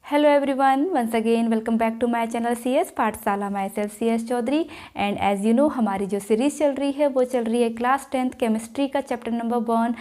Hello everyone, once again welcome back to my channel CS Pathshala. Myself CS Chaudhary. And as you know हमारी जो series चल रही है वो चल रही है क्लास 10th केमिस्ट्री का chapter number 1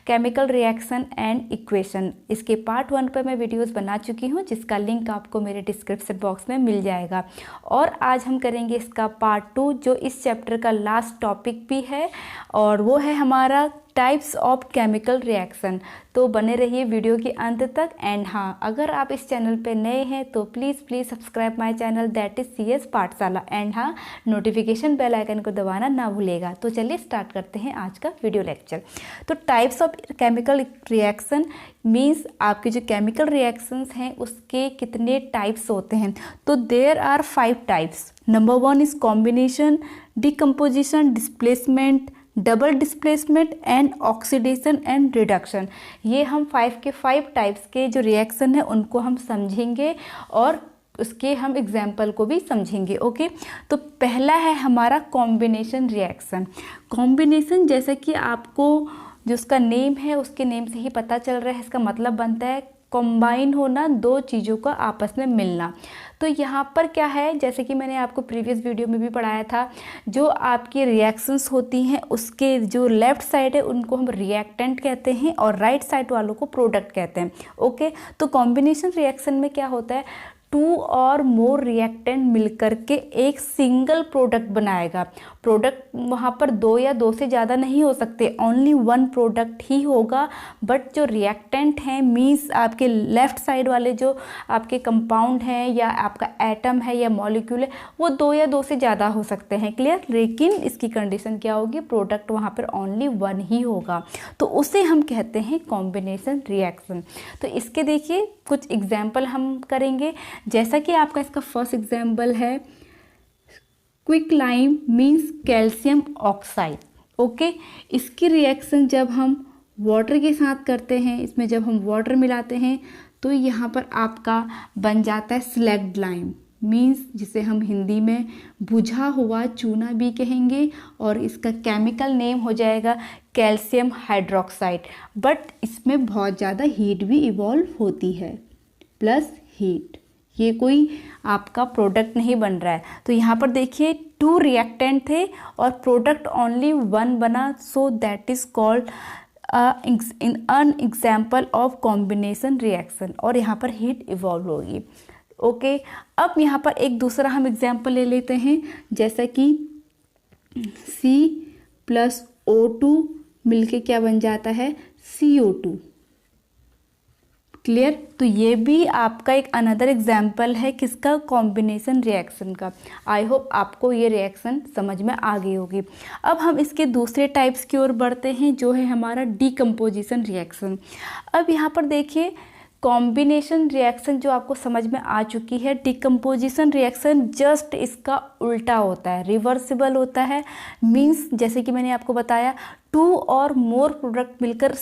chemical reaction and equation. इसके पार्ट 1 पर मैं वीडियोस बना चुकी हूँ जिसका लिंक आपको मेरे डिस्क्रिप्शन बॉक्स में मिल जाएगा। और आज हम करेंगे इसका पार्ट 2 जो इस चैप्टर का लास्ट टॉपिक भी है और वो है हमारा टाइप्स ऑफ केमिकल रिएक्शन। तो बने रहिए वीडियो के अंत तक। एंड हाँ, अगर आप इस चैनल पे नए हैं तो please subscribe my channel that is CS पाठशाला। एंड हाँ, नोटिफिकेशन बेल आइकन को दबाना ना भूलेगा। तो चलिए स्टार्ट करते हैं आज का वीडियो लेक्चर। तो types of chemical reaction means आपके जो केमिकल रिएक्शंस हैं उसके कितने टाइप्स होते हैं। तो there are 5 types. Number 1 is combination, decomposition, displacement, double displacement and oxidation and reduction. ये हम 5 के 5 टाइप्स के जो रिएक्शन है उनको हम समझेंगे और उसके हम एग्जाम्पल को भी समझेंगे। ओके, तो पहला है हमारा कॉम्बिनेशन रिएक्शन। कॉम्बिनेशन जैसे कि आपको जो उसका नेम है उसके नेम से ही पता चल रहा है, इसका मतलब बनता है कंबाइन होना, दो चीज़ों का आपस में मिलना। तो यहाँ पर क्या है, जैसे कि मैंने आपको प्रीवियस वीडियो में भी पढ़ाया था, जो आपकी रिएक्शंस होती हैं उसके जो लेफ़्ट साइड है उनको हम रिएक्टेंट कहते हैं और राइट साइड वालों को प्रोडक्ट कहते हैं। ओके, तो कॉम्बिनेशन रिएक्शन में क्या होता है, 2 और मोर रिएक्टेंट मिलकर के एक सिंगल प्रोडक्ट बनाएगा। प्रोडक्ट वहाँ पर 2 या 2 से ज़्यादा नहीं हो सकते, ओनली 1 प्रोडक्ट ही होगा। बट जो रिएक्टेंट हैं मीन्स आपके लेफ़्ट साइड वाले जो आपके कंपाउंड हैं या आपका एटम है या मॉलिक्यूल है वो 2 या 2 से ज़्यादा हो सकते हैं। क्लियर? लेकिन इसकी कंडीशन क्या होगी, प्रोडक्ट वहाँ पर ओनली 1 ही होगा। तो उसे हम कहते हैं कॉम्बिनेशन रिएक्शन। तो इसके देखिए कुछ एग्जाम्पल हम करेंगे। जैसा कि आपका इसका फर्स्ट एग्जाम्पल है quick lime means calcium oxide. Okay, इसकी रिएक्शन जब हम वाटर के साथ करते हैं, इसमें जब हम वाटर मिलाते हैं तो यहाँ पर आपका बन जाता है स्लैग्ड लाइम मीन्स जिसे हम हिंदी में बुझा हुआ चूना भी कहेंगे और इसका केमिकल नेम हो जाएगा कैल्शियम हाइड्रोक्साइड। बट इसमें बहुत ज़्यादा हीट भी इवॉल्व होती है, प्लस हीट, ये कोई आपका प्रोडक्ट नहीं बन रहा है। तो यहाँ पर देखिए 2 रिएक्टेंट थे और प्रोडक्ट ओनली 1 बना, so that is called an example of combination reaction और यहाँ पर हीट इवॉल्व होगी। ओके, अब यहाँ पर एक दूसरा हम एग्जाम्पल ले लेते हैं, जैसा कि C+O2 मिलके क्या बन जाता है, CO2। क्लियर? तो ये भी आपका एक अनदर एग्जाम्पल है किसका, कॉम्बिनेशन रिएक्शन का। आई होप आपको ये रिएक्शन समझ में आ गई होगी। अब हम इसके दूसरे टाइप्स की ओर बढ़ते हैं जो है हमारा डीकम्पोजिशन रिएक्शन। अब यहाँ पर देखिए कॉम्बिनेशन रिएक्शन जो आपको समझ में आ चुकी है, डिकम्पोजिशन रिएक्शन जस्ट इसका उल्टा होता है, रिवर्सिबल होता है। मीन्स जैसे कि मैंने आपको बताया 2 और मोर प्रोडक्ट मिलकर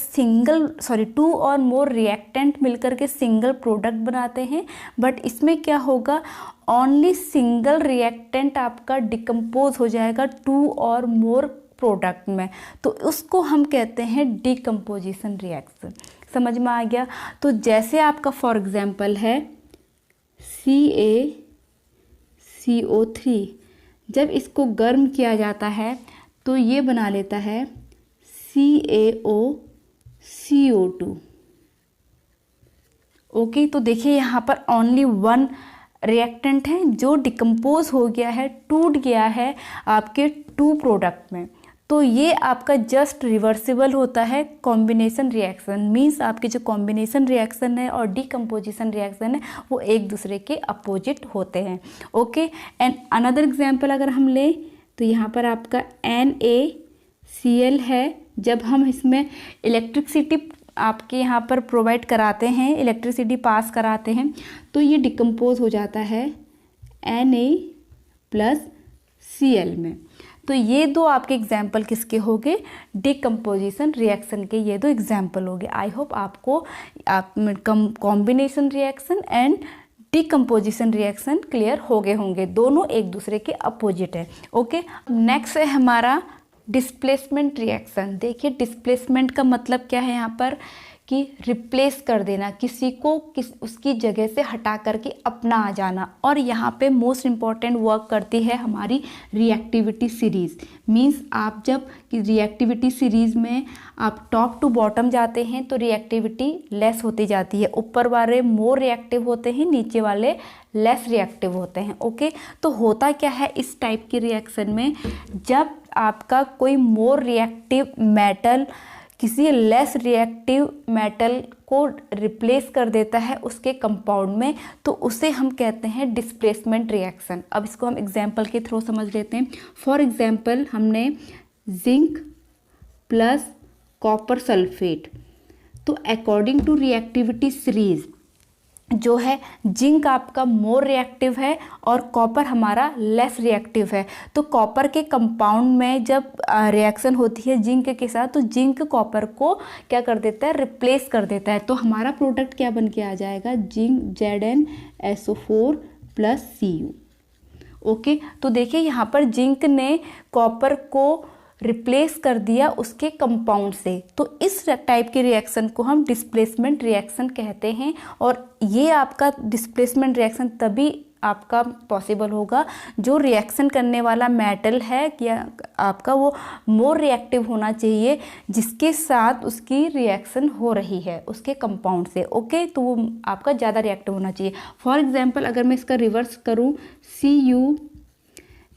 2 और मोर रिएक्टेंट मिलकर के सिंगल प्रोडक्ट बनाते हैं। बट इसमें क्या होगा, ओनली सिंगल रिएक्टेंट आपका डिकम्पोज हो जाएगा 2 और मोर प्रोडक्ट में, तो उसको हम कहते हैं डिकम्पोजिशन रिएक्शन। समझ में आ गया? तो जैसे आपका फॉर एग्जांपल है CaCO3, जब इसको गर्म किया जाता है तो ये बना लेता है CaOCO2। ओके, तो देखिए यहाँ पर ओनली 1 रिएक्टेंट है जो डिकम्पोज हो गया है, टूट गया है आपके 2 प्रोडक्ट में। तो ये आपका जस्ट रिवर्सिबल होता है कॉम्बिनेशन रिएक्शन। मीन्स आपके जो कॉम्बिनेशन रिएक्शन है और डीकम्पोजिशन रिएक्शन है वो एक दूसरे के अपोजिट होते हैं। ओके, एंड अनदर एग्जांपल अगर हम लें तो यहाँ पर आपका NaCl है, जब हम इसमें इलेक्ट्रिसिटी आपके यहाँ पर प्रोवाइड कराते हैं, इलेक्ट्रिसिटी पास कराते हैं तो ये डिकम्पोज हो जाता है Na+Cl में। तो ये 2 आपके एग्जाम्पल किसके हो गए, डिकम्पोजिशन रिएक्शन के ये 2 एग्जाम्पल हो गए। आई होप आपको combination reaction and decomposition reaction clear हो गए होंगे, दोनों एक दूसरे के अपोजिट है। ओके, नेक्स्ट है हमारा डिस्प्लेसमेंट रिएक्शन। देखिए डिस्प्लेसमेंट का मतलब क्या है यहाँ पर, कि रिप्लेस कर देना, किसी को उसकी जगह से हटा करके अपना आ जाना। और यहाँ पे मोस्ट इम्पॉर्टेंट वर्क करती है हमारी रिएक्टिविटी सीरीज़। मींस आप जब रिएक्टिविटी सीरीज़ में आप टॉप टू बॉटम जाते हैं तो रिएक्टिविटी लेस होती जाती है, ऊपर वाले मोर रिएक्टिव होते हैं, नीचे वाले लेस रिएक्टिव होते हैं। ओके, तो होता क्या है इस टाइप की रिएक्शन में, जब आपका कोई मोर रिएक्टिव मेटल किसी लेस रिएक्टिव मेटल को रिप्लेस कर देता है उसके कंपाउंड में, तो उसे हम कहते हैं डिस्प्लेसमेंट रिएक्शन। अब इसको हम एग्जांपल के थ्रू समझ लेते हैं। फॉर एग्जांपल हमने जिंक प्लस कॉपर सल्फेट, तो अकॉर्डिंग टू रिएक्टिविटी सीरीज जो है जिंक आपका मोर रिएक्टिव है और कॉपर हमारा लेस रिएक्टिव है। तो कॉपर के कंपाउंड में जब रिएक्शन होती है जिंक के साथ, तो जिंक कॉपर को क्या कर देता है, रिप्लेस कर देता है। तो हमारा प्रोडक्ट क्या बन के आ जाएगा, zinc ZnSO4 plus Cu। Okay, तो देखिए यहाँ पर जिंक ने कॉपर को रिप्लेस कर दिया उसके कंपाउंड से, तो इस टाइप के रिएक्शन को हम डिस्प्लेसमेंट रिएक्शन कहते हैं। और ये आपका डिस्प्लेसमेंट रिएक्शन तभी आपका पॉसिबल होगा जो रिएक्शन करने वाला मेटल है या आपका वो मोर रिएक्टिव होना चाहिए जिसके साथ उसकी रिएक्शन हो रही है उसके कंपाउंड से। ओके, तो वो आपका ज़्यादा रिएक्टिव होना चाहिए। फॉर एग्जांपल अगर मैं इसका रिवर्स करूँ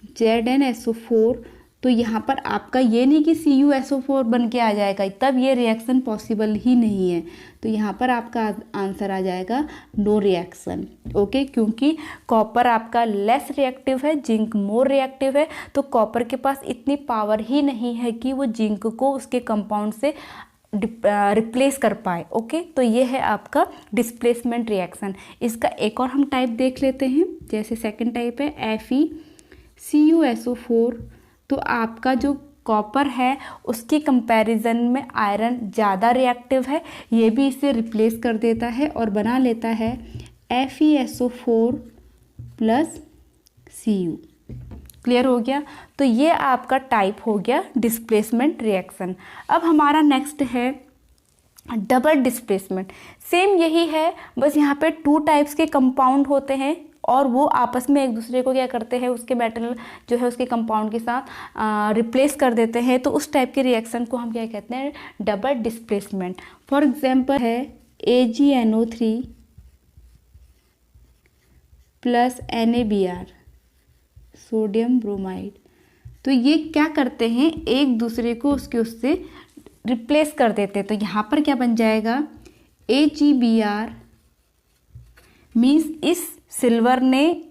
CuZnSO4, तो यहाँ पर आपका ये नहीं कि CuSO4 बन के आ जाएगा, तब ये रिएक्शन पॉसिबल ही नहीं है। तो यहाँ पर आपका आंसर आ जाएगा नो रिएक्शन। ओके, क्योंकि कॉपर आपका लेस रिएक्टिव है, जिंक मोर रिएक्टिव है, तो कॉपर के पास इतनी पावर ही नहीं है कि वो जिंक को उसके कंपाउंड से रिप्लेस कर पाए। ओके, तो ये है आपका डिस्प्लेसमेंट रिएक्शन। इसका एक और हम टाइप देख लेते हैं। जैसे सेकंड टाइप है FeCuSO4, तो आपका जो कॉपर है उसकी कंपैरिजन में आयरन ज़्यादा रिएक्टिव है, ये भी इसे रिप्लेस कर देता है और बना लेता है FeSO4 प्लस Cu। क्लियर हो गया? तो ये आपका टाइप हो गया डिस्प्लेसमेंट रिएक्शन। अब हमारा नेक्स्ट है डबल डिस्प्लेसमेंट। सेम यही है, बस यहाँ पे 2 टाइप्स के कंपाउंड होते हैं और वो आपस में एक दूसरे को क्या करते हैं, उसके मेटल जो है उसके कंपाउंड के साथ रिप्लेस कर देते हैं। तो उस टाइप के रिएक्शन को हम क्या कहते हैं, डबल डिस्प्लेसमेंट। फॉर एग्जांपल है AgNO3 plus NaBr, sodium bromide. तो ये क्या करते हैं, एक दूसरे को उससे रिप्लेस कर देते हैं। तो यहाँ पर क्या बन जाएगा, AgBr मीन्स इस सिल्वर ने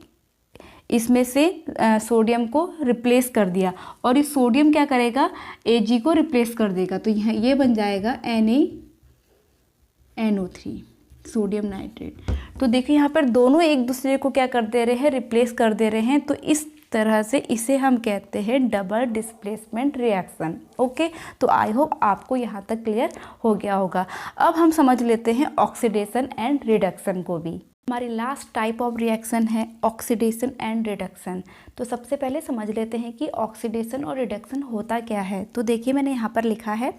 इसमें से सोडियम को रिप्लेस कर दिया और इस सोडियम क्या करेगा, Ag को रिप्लेस कर देगा। तो यहाँ ये बन जाएगा NaNO3, सोडियम नाइट्रेट। तो देखिए यहाँ पर दोनों एक दूसरे को क्या कर दे रहे हैं, रिप्लेस कर दे रहे हैं। तो इस तरह से इसे हम कहते हैं डबल डिस्प्लेसमेंट रिएक्शन। ओके, तो आई होप आपको यहाँ तक क्लियर हो गया होगा। अब हम समझ लेते हैं ऑक्सीडेशन एंड रिडक्शन को भी। हमारी लास्ट टाइप ऑफ रिएक्शन है ऑक्सीडेशन एंड रिडक्शन। तो सबसे पहले समझ लेते हैं कि ऑक्सीडेशन और रिडक्शन होता क्या है। तो देखिए मैंने यहाँ पर लिखा है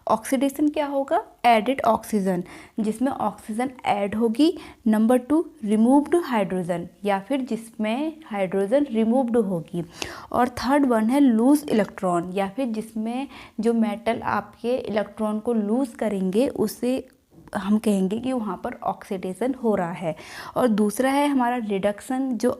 ऑक्सीडेशन क्या होगा, एडिड ऑक्सीजन, जिसमें ऑक्सीजन ऐड होगी। नंबर 2 रिमूव्ड हाइड्रोजन, या फिर जिसमें हाइड्रोजन रिमूव्ड होगी। और थर्ड वन है लूज इलेक्ट्रॉन, या फिर जिसमें जो मेटल आपके इलेक्ट्रॉन को लूज करेंगे उसे हम कहेंगे कि वहाँ पर ऑक्सीडेशन हो रहा है। और दूसरा है हमारा रिडक्शन, जो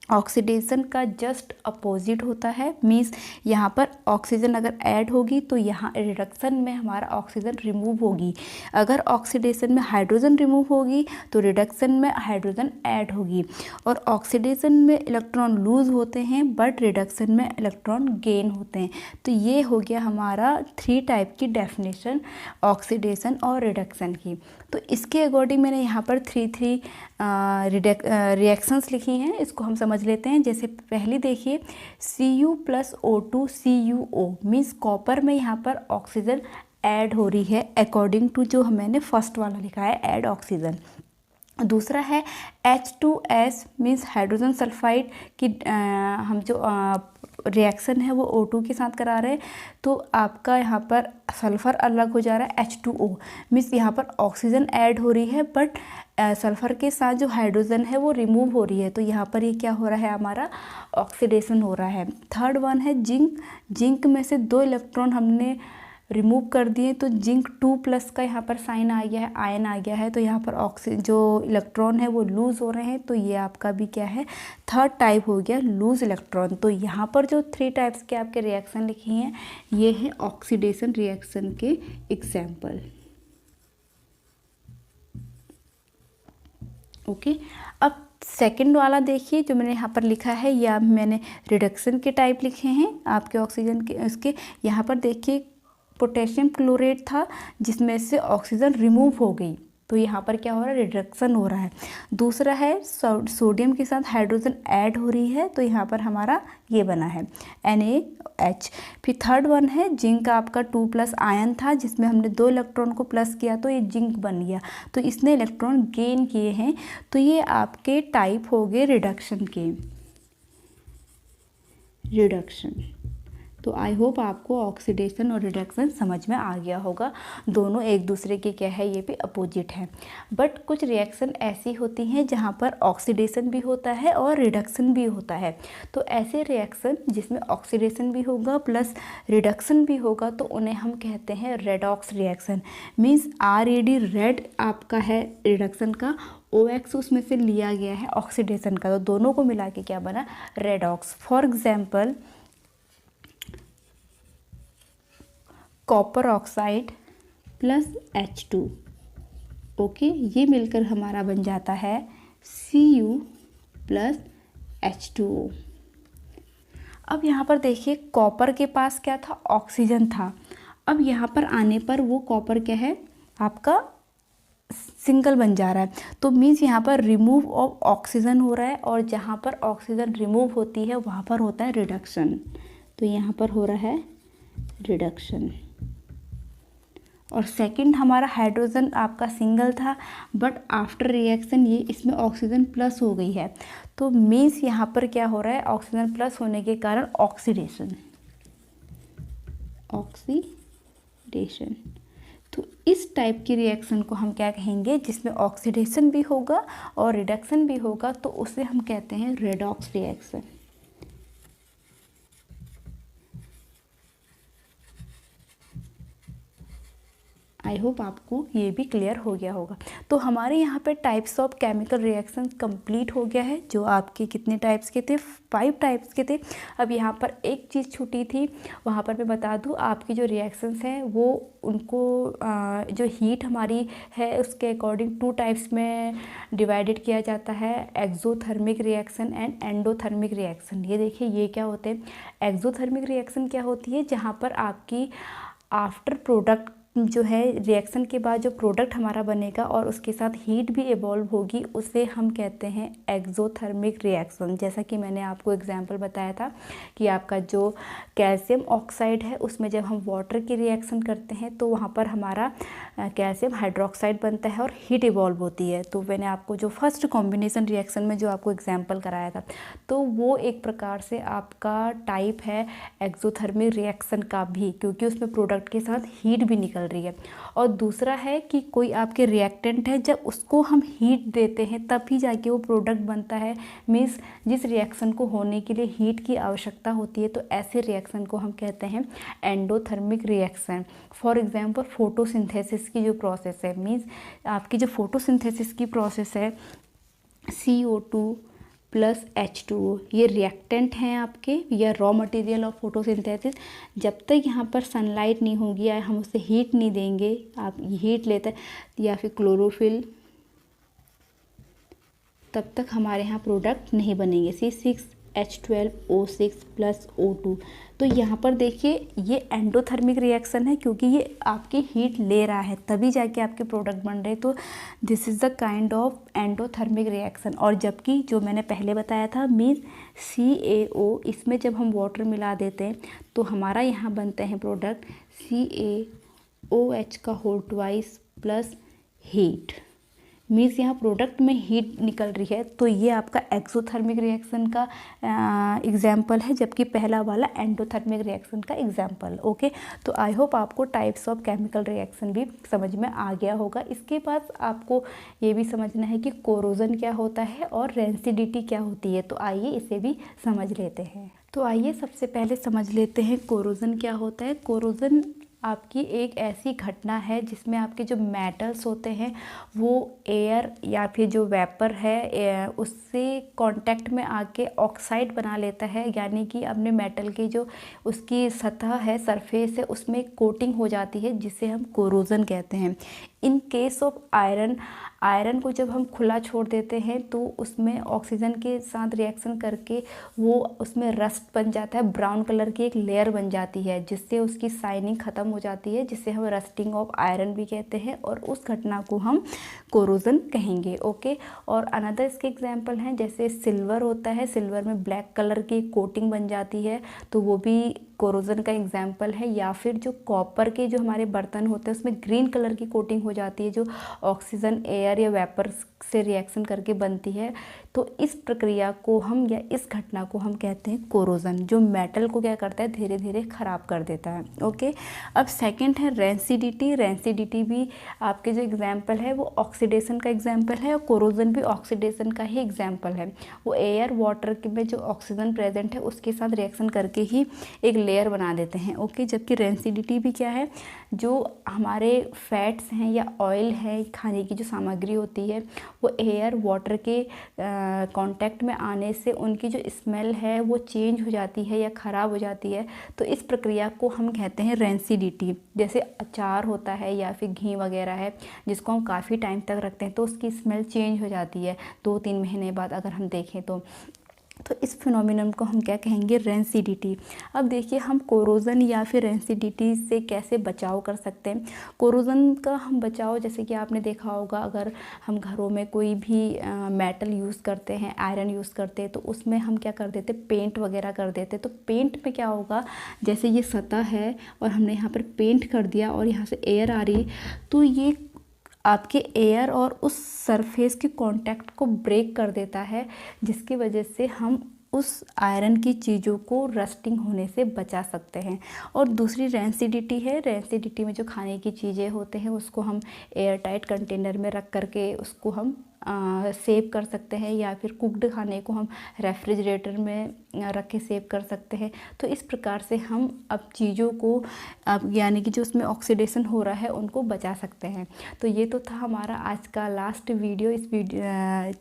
ऑक्सीडेशन का जस्ट अपोजिट होता है। मीन्स यहाँ पर ऑक्सीजन अगर ऐड होगी तो यहाँ रिडक्शन में हमारा ऑक्सीजन रिमूव होगी। अगर ऑक्सीडेशन में हाइड्रोजन रिमूव होगी तो रिडक्शन में हाइड्रोजन ऐड होगी। और ऑक्सीडेशन में इलेक्ट्रॉन लूज होते हैं बट रिडक्शन में इलेक्ट्रॉन गेन होते हैं। तो ये हो गया हमारा 3 टाइप की डेफिनेशन ऑक्सीडेशन और रिडक्शन की। तो इसके अकॉर्डिंग मैंने यहाँ पर 3 रिएक्शंस लिखी हैं, इसको हम समझ लेते हैं। जैसे पहली देखिए Cu plus O2 CuO, means copper में यहाँ पर ऑक्सीजन ऐड हो रही है अकॉर्डिंग टू जो मैंने फर्स्ट वाला लिखा है ऐड ऑक्सीजन। दूसरा है H2S मीन्स हाइड्रोजन सल्फाइड की हम जो रिएक्शन है वो O2 के साथ करा रहे हैं, तो आपका यहाँ पर सल्फ़र अलग हो जा रहा है H2O, मीन्स यहाँ पर ऑक्सीजन ऐड हो रही है बट सल्फ़र के साथ जो हाइड्रोजन है वो रिमूव हो रही है, तो यहाँ पर ये क्या हो रहा है, हमारा ऑक्सीडेशन हो रहा है। थर्ड वन है जिंक। जिंक में से 2 इलेक्ट्रॉन हमने रिमूव कर दिए, तो जिंक 2+ का यहाँ पर साइन आ गया है, आयन आ गया है, तो यहाँ पर जो इलेक्ट्रॉन है वो लूज़ हो रहे हैं, तो ये आपका भी क्या है, थर्ड टाइप हो गया लूज़ इलेक्ट्रॉन। तो यहाँ पर जो 3 टाइप्स के आपके रिएक्शन लिखे हैं ये है ऑक्सीडेशन रिएक्शन के एग्जाम्पल। ओके, अब सेकंड वाला देखिए जो मैंने यहाँ पर लिखा है, या मैंने रिडक्शन के टाइप लिखे हैं आपके ऑक्सीजन के। उसके यहाँ पर देखिए पोटेशियम क्लोरेट था जिसमें से ऑक्सीजन रिमूव हो गई, तो यहाँ पर क्या हो रहा है, रिडक्शन हो रहा है। दूसरा है सोडियम के साथ हाइड्रोजन ऐड हो रही है, तो यहाँ पर हमारा ये बना है NaH। फिर थर्ड वन है जिंक, आपका 2+ आयन था जिसमें हमने 2 इलेक्ट्रॉन को प्लस किया तो ये जिंक बन गया, तो इसने इलेक्ट्रॉन गेन किए हैं, तो ये आपके टाइप हो गए रिडक्शन के, रिडक्शन। तो आई होप आपको ऑक्सीडेशन और रिडक्शन समझ में आ गया होगा। दोनों एक दूसरे के क्या है, ये भी अपोजिट है। बट कुछ रिएक्शन ऐसी होती हैं जहाँ पर ऑक्सीडेशन भी होता है और रिडक्शन भी होता है, तो ऐसे रिएक्शन जिसमें ऑक्सीडेशन भी होगा प्लस रिडक्शन भी होगा तो उन्हें हम कहते हैं redox reaction. Means RED red आपका है रिडक्शन का, OX उसमें से लिया गया है ऑक्सीडेशन का, तो दोनों को मिला के क्या बना, redox. For example copper oxide plus H2, okay, ये मिलकर हमारा बन जाता है Cu प्लस H2O। अब यहाँ पर देखिए कॉपर के पास क्या था, ऑक्सीजन था, अब यहाँ पर आने पर वो कॉपर क्या है, आपका सिंगल बन जा रहा है, तो मीन्स यहाँ पर रिमूव ऑफ ऑक्सीजन हो रहा है, और जहाँ पर ऑक्सीजन रिमूव होती है वहाँ पर होता है रिडक्शन, तो यहाँ पर हो रहा है रिडक्शन। और सेकंड हमारा हाइड्रोजन आपका सिंगल था बट आफ्टर रिएक्शन ये इसमें ऑक्सीजन प्लस हो गई है, तो मीन्स यहाँ पर क्या हो रहा है, ऑक्सीजन प्लस होने के कारण ऑक्सीडेशन, ऑक्सीडेशन। तो इस टाइप की रिएक्शन को हम क्या कहेंगे, जिसमें ऑक्सीडेशन भी होगा और रिडक्शन भी होगा, तो उसे हम कहते हैं रेडॉक्स रिएक्शन। आई होप आपको ये भी क्लियर हो गया होगा। तो हमारे यहाँ पे types of chemical reaction complete हो गया है, जो आपके कितने टाइप्स के थे, 5 टाइप्स के थे। अब यहाँ पर एक चीज़ छूटी थी, वहाँ पर मैं बता दूँ, आपकी जो रिएक्शंस हैं वो उनको जो हीट हमारी है उसके अकॉर्डिंग 2 टाइप्स में डिवाइडेड किया जाता है, exothermic reaction and endothermic reaction. ये देखिए ये क्या होते हैं, एक्सोथर्मिक रिएक्शन क्या होती है, जहाँ पर आपकी आफ्टर प्रोडक्ट जो है रिएक्शन के बाद जो प्रोडक्ट हमारा बनेगा और उसके साथ हीट भी इवॉल्व होगी, उसे हम कहते हैं एक्सोथर्मिक रिएक्शन। जैसा कि मैंने आपको एग्जांपल बताया था कि आपका जो कैल्शियम ऑक्साइड है उसमें जब हम वाटर की रिएक्शन करते हैं तो वहाँ पर हमारा कैल्शियम हाइड्रोक्साइड बनता है और हीट इवॉल्व होती है। तो मैंने आपको जो फर्स्ट कॉम्बिनेशन रिएक्शन में जो आपको एग्जाम्पल कराया था, तो वो एक प्रकार से आपका टाइप है एक्सोथर्मिक रिएक्शन का भी, क्योंकि उसमें प्रोडक्ट के साथ हीट भी निकल रही है। और दूसरा है कि कोई आपके रिएक्टेंट है, जब उसको हम हीट देते हैं तभी जाके वो प्रोडक्ट बनता है। मीन्स जिस रिएक्शन को होने के लिए हीट की आवश्यकता होती है, तो ऐसे रिएक्शन को हम कहते हैं endothermic reaction. For example photosynthesis की जो प्रोसेस है, मीन्स आपकी जो फोटोसिंथेसिस की प्रोसेस है, CO2 प्लस H2O, ये रिएक्टेंट हैं आपके या रॉ मटेरियल ऑफ फोटोसिंथेसिस। जब तक यहाँ पर सनलाइट नहीं होगी या हम उसे हीट नहीं देंगे, आप हीट लेते या फिर क्लोरोफिल, तब तक हमारे यहाँ प्रोडक्ट नहीं बनेंगे। C6H12O6 plus O2। तो यहाँ पर देखिए ये एंडोथर्मिक रिएक्शन है, क्योंकि ये आपकी हीट ले रहा है तभी जाके आपके प्रोडक्ट बन रहे हैं। तो this is the kind of endothermic reaction. और जबकि जो मैंने पहले बताया था मीन्स CaO, इसमें जब हम वाटर मिला देते हैं तो हमारा यहाँ बनते हैं प्रोडक्ट CaOH का whole twice plus heat. Means यहाँ प्रोडक्ट में हीट निकल रही है, तो ये आपका एक्सोथर्मिक रिएक्शन का एग्जाम्पल है, जबकि पहला वाला एंडोथर्मिक रिएक्शन का एग्जाम्पल। ओके, तो आई होप आपको टाइप्स ऑफ केमिकल रिएक्शन भी समझ में आ गया होगा। इसके बाद आपको ये भी समझना है कि कोरोजन क्या होता है और रेंसिडिटी क्या होती है, तो आइए इसे भी समझ लेते हैं। तो आइए सबसे पहले समझ लेते हैं कोरोजन क्या होता है। कोरोजन आपकी एक ऐसी घटना है जिसमें आपके जो मेटल्स होते हैं वो एयर या फिर जो वेपर है उससे कांटेक्ट में आके ऑक्साइड बना लेता है, यानी कि अपने मेटल की जो उसकी सतह है, सरफेस है, उसमें कोटिंग हो जाती है, जिसे हम कोरोजन कहते हैं। इन केस ऑफ आयरन को जब हम खुला छोड़ देते हैं तो उसमें ऑक्सीजन के साथ रिएक्शन करके वो उसमें रस्ट बन जाता है, ब्राउन कलर की एक लेयर बन जाती है, जिससे उसकी शाइनिंग ख़त्म हो जाती है, जिसे हम रस्टिंग ऑफ आयरन भी कहते हैं, और उस घटना को हम कोरोजन कहेंगे। ओके, और अनदर इसके एग्जांपल हैं, जैसे सिल्वर होता है, सिल्वर में ब्लैक कलर की कोटिंग बन जाती है, तो वो भी कोरोजन का एग्जाम्पल है। या फिर जो कॉपर के जो हमारे बर्तन होते हैं उसमें ग्रीन कलर की कोटिंग हो जाती है, जो ऑक्सीजन, एयर या वेपर से रिएक्शन करके बनती है, तो इस प्रक्रिया को हम या इस घटना को हम कहते हैं कोरोजन, जो मेटल को क्या करता है, धीरे धीरे ख़राब कर देता है। ओके, अब सेकंड है रेंसिडिटी। रेंसिडिटी भी आपके जो एग्जाम्पल है वो ऑक्सीडेशन का एग्जाम्पल है, और कोरोजन भी ऑक्सीडेशन का ही एग्जाम्पल है। वो एयर वाटर में जो ऑक्सीजन प्रेजेंट है उसके साथ रिएक्शन करके ही एक लेयर बना देते हैं। ओके, जबकि रेंसिडिटी भी क्या है, जो हमारे फैट्स हैं या ऑयल है, खाने की जो सामग्री होती है, वो एयर वाटर के कांटेक्ट में आने से उनकी जो स्मेल है वो चेंज हो जाती है या ख़राब हो जाती है, तो इस प्रक्रिया को हम कहते हैं रेंसिडिटी। जैसे अचार होता है या फिर घी वगैरह है, जिसको हम काफ़ी टाइम तक रखते हैं तो उसकी स्मेल चेंज हो जाती है 2-3 महीने बाद अगर हम देखें तो इस फिनोमिनन को हम क्या कहेंगे, रेंसिडिटी। अब देखिए हम कोरोजन या फिर रेंसिडिटी से कैसे बचाव कर सकते हैं। कोरोजन का हम बचाव, जैसे कि आपने देखा होगा, अगर हम घरों में कोई भी मेटल यूज़ करते हैं, आयरन यूज़ करते हैं, तो उसमें हम क्या कर देते, पेंट वगैरह कर देते। तो पेंट में क्या होगा, जैसे ये सतह है और हमने यहाँ पर पेंट कर दिया और यहाँ से एयर आ रही, तो ये आपके एयर और उस सरफेस के कांटेक्ट को ब्रेक कर देता है, जिसकी वजह से हम उस आयरन की चीज़ों को रस्टिंग होने से बचा सकते हैं। और दूसरी रेंसिडिटी है। रेंसिडिटी में जो खाने की चीज़ें होते हैं उसको हम एयर टाइट कंटेनर में रख करके उसको हम सेव कर सकते हैं, या फिर कुक्ड खाने को हम रेफ्रिजरेटर में रख के सेव कर सकते हैं। तो इस प्रकार से हम अब चीज़ों को अब यानी कि जो उसमें ऑक्सीडेशन हो रहा है उनको बचा सकते हैं। तो ये तो था हमारा आज का लास्ट वीडियो, इस वीडियो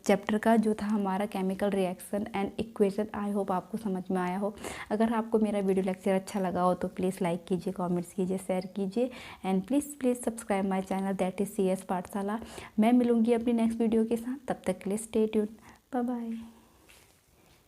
चैप्टर का, जो था हमारा chemical reaction and equation. I hope आपको समझ में आया हो। अगर आपको मेरा वीडियो लेक्चर अच्छा लगा हो तो प्लीज़ लाइक कीजिए, कमेंट्स कीजिए, शेयर कीजिए, and please subscribe my channel, that is CS पाठशाला। मैं मिलूँगी अपनी नेक्स्ट वीडियो के साथ, तब तक के लिए स्टे ट्यून्ड, बाय बाय।